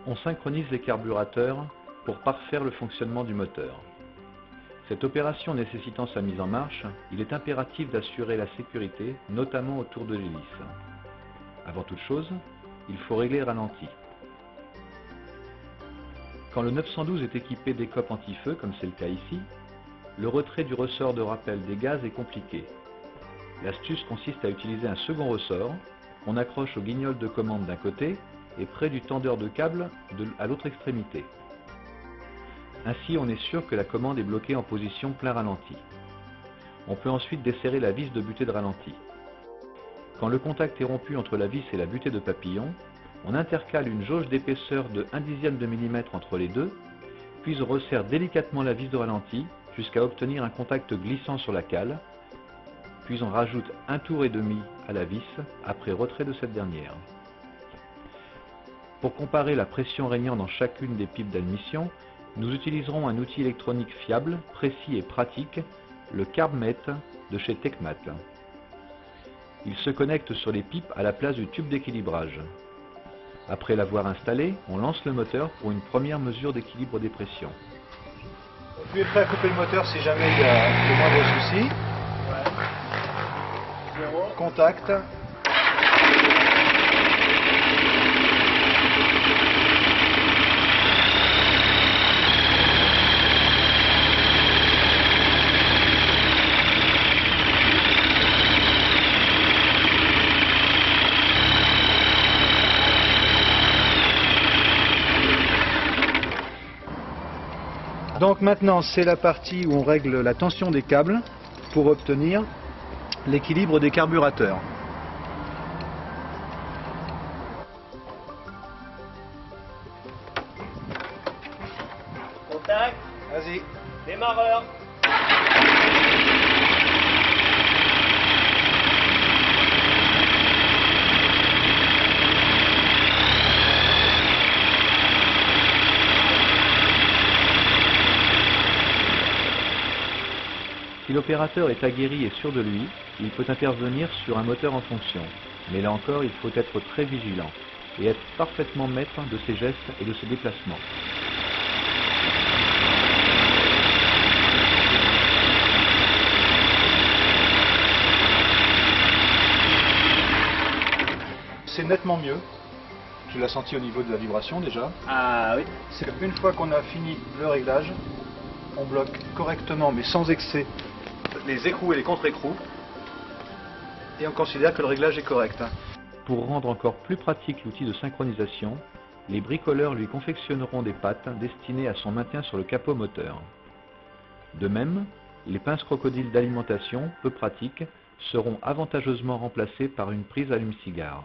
On synchronise les carburateurs pour parfaire le fonctionnement du moteur. Cette opération nécessitant sa mise en marche, il est impératif d'assurer la sécurité, notamment autour de l'hélice. Avant toute chose, il faut régler le ralenti. Quand le 912 est équipé d'écopes anti-feu, comme c'est le cas ici, le retrait du ressort de rappel des gaz est compliqué. L'astuce consiste à utiliser un second ressort, qu'on accroche au guignol de commande d'un côté et près du tendeur de câble à l'autre extrémité. Ainsi, on est sûr que la commande est bloquée en position plein ralenti. On peut ensuite desserrer la vis de butée de ralenti. Quand le contact est rompu entre la vis et la butée de papillon, on intercale une jauge d'épaisseur de 1/10 de millimètre entre les deux, puis on resserre délicatement la vis de ralenti jusqu'à obtenir un contact glissant sur la cale, puis on rajoute 1 tour et demi à la vis après retrait de cette dernière. Pour comparer la pression régnant dans chacune des pipes d'admission, nous utiliserons un outil électronique fiable, précis et pratique, le CarbMet de chez Techmat. Il se connecte sur les pipes à la place du tube d'équilibrage. Après l'avoir installé, on lance le moteur pour une première mesure d'équilibre des pressions. Vous pouvez prêt à couper le moteur si jamais il y a le moindre souci. Ouais. Contact. Donc maintenant c'est la partie où on règle la tension des câbles pour obtenir l'équilibre des carburateurs. Contact. Vas-y. Démarreur. Si l'opérateur est aguerri et sûr de lui, il peut intervenir sur un moteur en fonction. Mais là encore, il faut être très vigilant et être parfaitement maître de ses gestes et de ses déplacements. C'est nettement mieux. Tu l'as senti au niveau de la vibration déjà. Ah oui. C'est qu'une fois qu'on a fini le réglage, on bloque correctement mais sans excès les écrous et les contre-écrous et on considère que le réglage est correct. Pour rendre encore plus pratique l'outil de synchronisation, les bricoleurs lui confectionneront des pattes destinées à son maintien sur le capot moteur. De même, les pinces crocodiles d'alimentation, peu pratiques, seront avantageusement remplacées par une prise allume-cigare.